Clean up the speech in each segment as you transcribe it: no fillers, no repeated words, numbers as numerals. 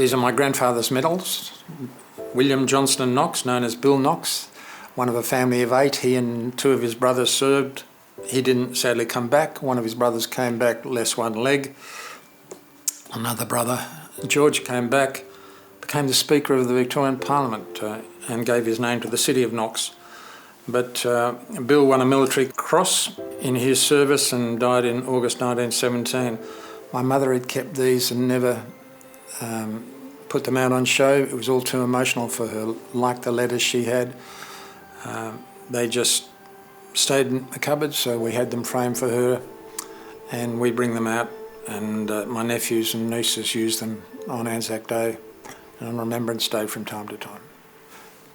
These are my grandfather's medals. William Johnston Knox, known as Bill Knox, one of a family of 8. He and 2 of his brothers served. He didn't sadly come back. One of his brothers came back, less one leg. Another brother, George, came back, became the Speaker of the Victorian Parliament and gave his name to the city of Knox. But Bill won a military cross in his service and died in August 1917. My mother had kept these and never put them out on show. It was all too emotional for her, like the letters she had. They just stayed in the cupboard, so we had them framed for her, and we bring them out, and my nephews and nieces use them on ANZAC Day and on Remembrance Day from time to time.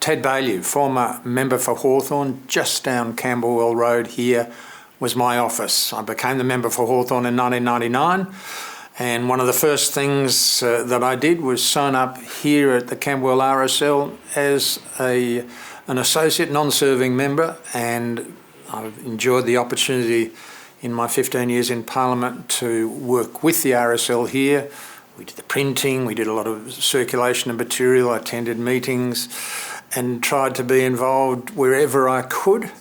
Ted Baillieu, former member for Hawthorn, just down Camberwell Road here, was my office. I became the member for Hawthorn in 1999, and one of the first things that I did was sign up here at the Camberwell RSL as an associate non-serving member, and I've enjoyed the opportunity in my 15 years in Parliament to work with the RSL here. We did the printing, we did a lot of circulation of material, I attended meetings and tried to be involved wherever I could.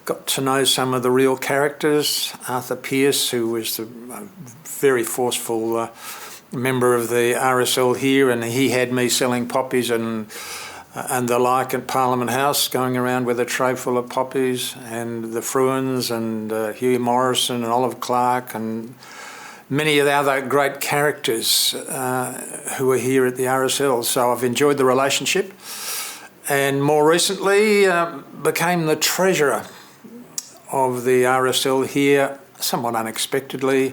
Got to know some of the real characters. Arthur Pearce, who was a very forceful member of the RSL here, and he had me selling poppies and the like at Parliament House, going around with a tray full of poppies, and the Fruins and Hugh Morrison and Oliver Clark and many of the other great characters who are here at the RSL. So I've enjoyed the relationship, and more recently became the treasurer of the RSL here, somewhat unexpectedly,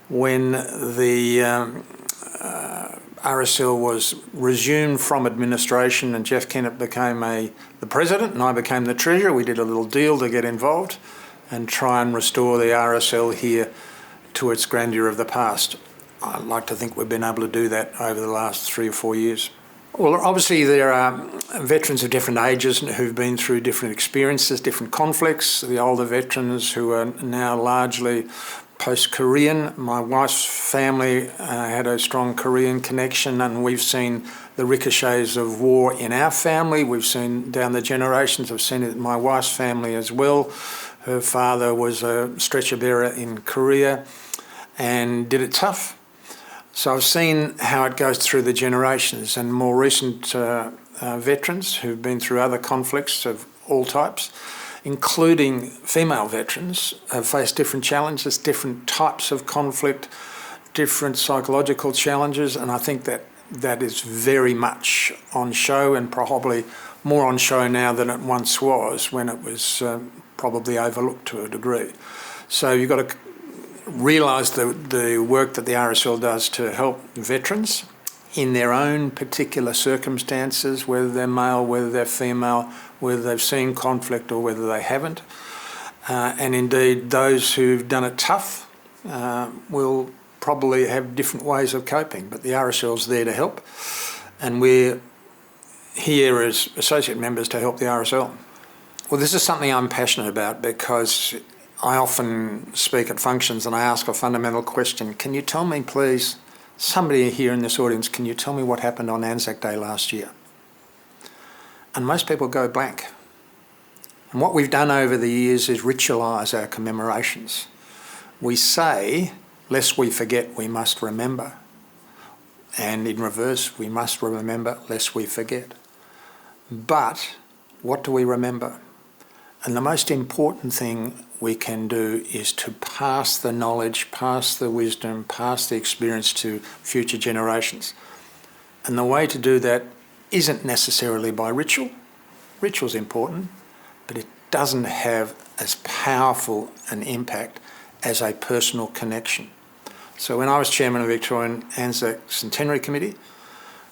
when the RSL was resumed from administration and Jeff Kennett became the president and I became the treasurer. We did a little deal to get involved and try and restore the RSL here to its grandeur of the past. I'd like to think we've been able to do that over the last 3 or 4 years. Well, obviously there are veterans of different ages who've been through different experiences, different conflicts. The older veterans who are now largely post-Korean. My wife's family had a strong Korean connection, and we've seen the ricochets of war in our family. We've seen down the generations. I've seen it in my wife's family as well. Her father was a stretcher bearer in Korea and did it tough. So I've seen how it goes through the generations, and more recent veterans who've been through other conflicts of all types, including female veterans, have faced different challenges, different types of conflict, different psychological challenges, and I think that is very much on show, and probably more on show now than it once was, when it was probably overlooked to a degree. So you've got to realise the work that the RSL does to help veterans in their own particular circumstances, whether they're male, whether they're female, whether they've seen conflict or whether they haven't. And indeed, those who've done it tough will probably have different ways of coping, but the RSL's there to help, and we're here as associate members to help the RSL. Well, this is something I'm passionate about, because I often speak at functions and I ask a fundamental question. Can you tell me, please, somebody here in this audience, can you tell me what happened on ANZAC Day last year? And most people go blank. And what we've done over the years is ritualise our commemorations. We say, lest we forget, we must remember. And in reverse, we must remember lest we forget. But what do we remember? And the most important thing we can do is to pass the knowledge, pass the wisdom, pass the experience to future generations. And the way to do that isn't necessarily by ritual. Ritual's important, but it doesn't have as powerful an impact as a personal connection. So when I was chairman of the Victorian ANZAC Centenary Committee,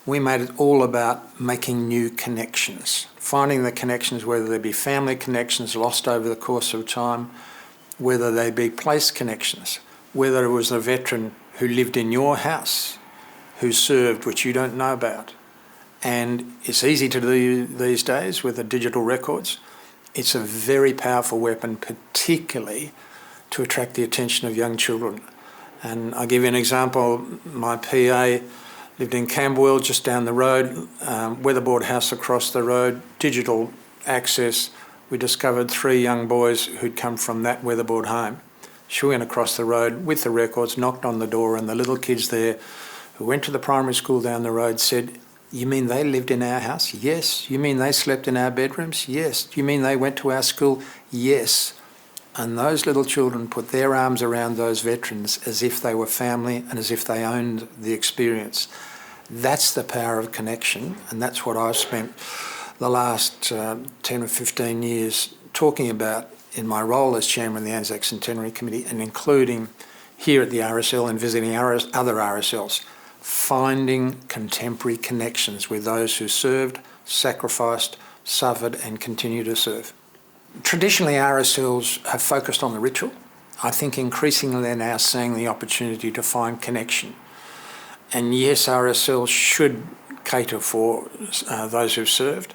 we made it all about making new connections, finding the connections, whether they be family connections lost over the course of time, whether they be place connections, whether it was a veteran who lived in your house, who served, which you don't know about. And it's easy to do these days with the digital records. It's a very powerful weapon, particularly to attract the attention of young children. And I'll give you an example. My PA lived in Camberwell, just down the road, weatherboard house across the road, digital access. We discovered 3 young boys who'd come from that weatherboard home. She went across the road with the records, knocked on the door, and the little kids there who went to the primary school down the road said, "You mean they lived in our house?" "Yes." "You mean they slept in our bedrooms?" "Yes." "Do you mean they went to our school?" "Yes." And those little children put their arms around those veterans as if they were family and as if they owned the experience. That's the power of connection, and that's what I've spent the last 10 or 15 years talking about in my role as chairman of the ANZAC Centenary Committee, and including here at the RSL and visiting other RSLs, finding contemporary connections with those who served, sacrificed, suffered and continue to serve. Traditionally, RSLs have focused on the ritual. I think increasingly they're now seeing the opportunity to find connection. And yes, RSLs should cater for those who've served,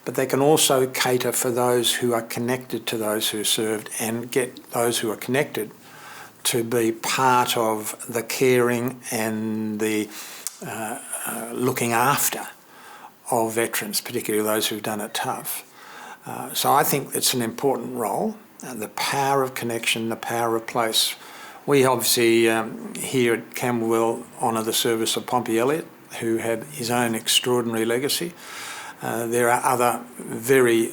but they can also cater for those who are connected to those who served and get those who are connected to be part of the caring and the looking after of veterans, particularly those who've done it tough. So I think it's an important role, the power of connection, the power of place. We obviously here at Camberwell honour the service of Pompey Elliott, who had his own extraordinary legacy. There are other very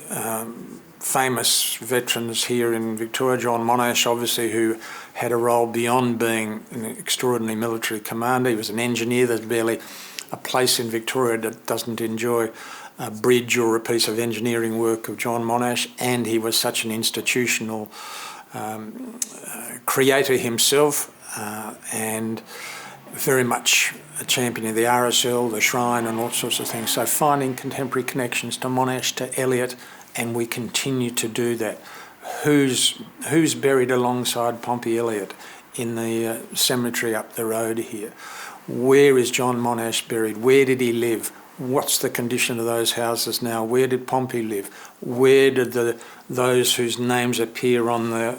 famous veterans here in Victoria. John Monash, obviously, who had a role beyond being an extraordinary military commander. He was an engineer. There's barely a place in Victoria that doesn't enjoy a bridge or a piece of engineering work of John Monash, and he was such an institutional creator himself, and very much a champion of the RSL, the Shrine and all sorts of things. So finding contemporary connections to Monash, to Elliott, and we continue to do that. Who's buried alongside Pompey Elliott in the cemetery up the road here? Where is John Monash buried? Where did he live? What's the condition of those houses now? Where did Pompey live? Where did those whose names appear on the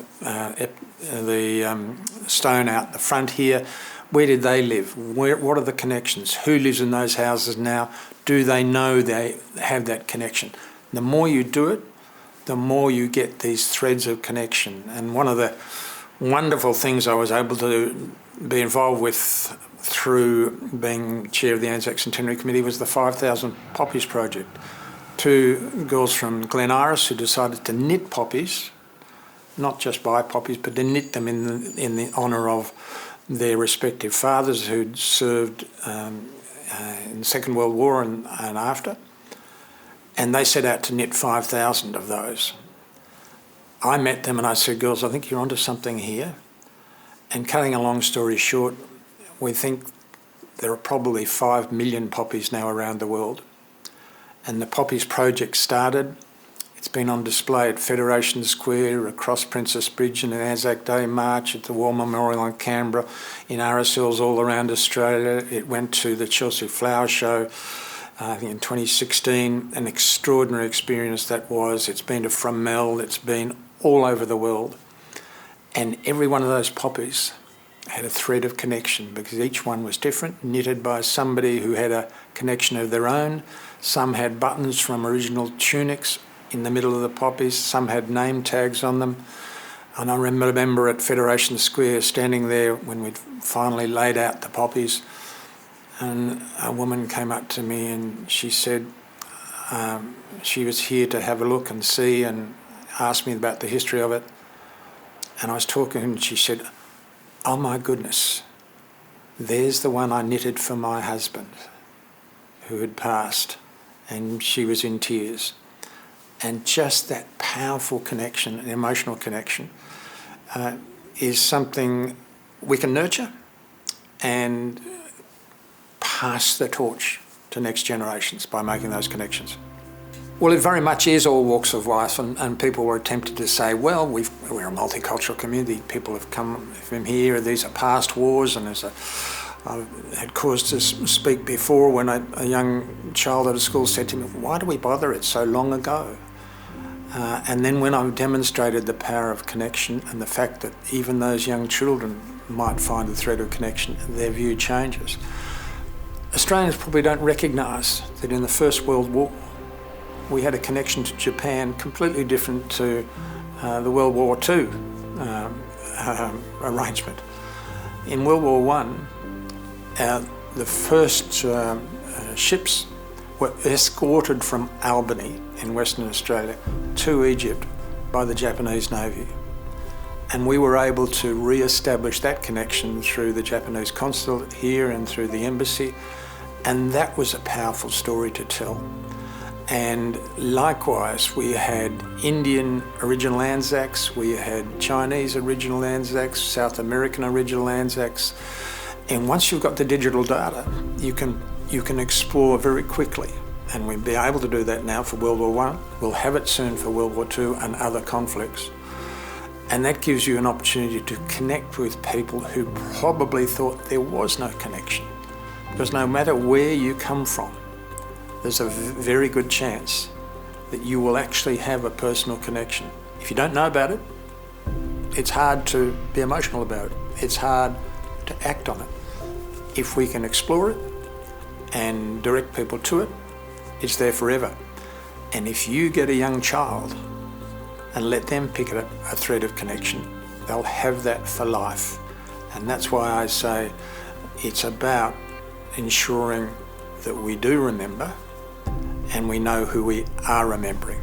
stone out the front here, where did they live? What are the connections? Who lives in those houses now? Do they know they have that connection? The more you do it, the more you get these threads of connection. And one of the wonderful things I was able to be involved with through being chair of the ANZAC Centenary Committee was the 5,000 Poppies project. 2 girls from Glen Iris who decided to knit poppies, not just buy poppies, but to knit them in the honour of their respective fathers who'd served in the Second World War and after. And they set out to knit 5,000 of those. I met them and I said, "Girls, I think you're onto something here." And cutting a long story short, we think there are probably 5 million poppies now around the world. And the Poppies project started. It's been on display at Federation Square, across Princess Bridge in an Anzac Day March, at the War Memorial in Canberra, in RSLs all around Australia. It went to the Chelsea Flower Show I think in 2016. An extraordinary experience that was. It's been to Fromell, it's been all over the world. And every one of those poppies had a thread of connection because each one was different, knitted by somebody who had a connection of their own. Some had buttons from original tunics in the middle of the poppies, some had name tags on them. And I remember at Federation Square standing there when we'd finally laid out the poppies, and a woman came up to me and she said she was here to have a look and see, and asked me about the history of it. And I was talking and she said, "Oh my goodness, there's the one I knitted for my husband who had passed," and she was in tears. And just that powerful connection, an emotional connection, is something we can nurture and pass the torch to next generations by making those connections. Well, it very much is all walks of life, and people were tempted to say, well, we're a multicultural community, people have come from here, these are past wars, and I had cause to speak before when a young child at a school said to me, "Why do we bother? It's so long ago." And then when I demonstrated the power of connection and the fact that even those young children might find a thread of connection, their view changes. Australians probably don't recognise that in the First World War we had a connection to Japan completely different to the World War II arrangement. In World War One, the first ships were escorted from Albany in Western Australia to Egypt by the Japanese Navy. And we were able to re-establish that connection through the Japanese consulate here and through the embassy. And that was a powerful story to tell. And likewise, we had Indian original ANZACs, we had Chinese original ANZACs, South American original ANZACs. And once you've got the digital data, you can explore very quickly. And we'll be able to do that now for World War I. We'll have it soon for World War II and other conflicts. And that gives you an opportunity to connect with people who probably thought there was no connection. Because no matter where you come from, there's a very good chance that you will actually have a personal connection. If you don't know about it, it's hard to be emotional about it. It's hard to act on it. If we can explore it and direct people to it, it's there forever. And if you get a young child and let them pick up a thread of connection, they'll have that for life. And that's why I say it's about ensuring that we do remember and we know who we are remembering.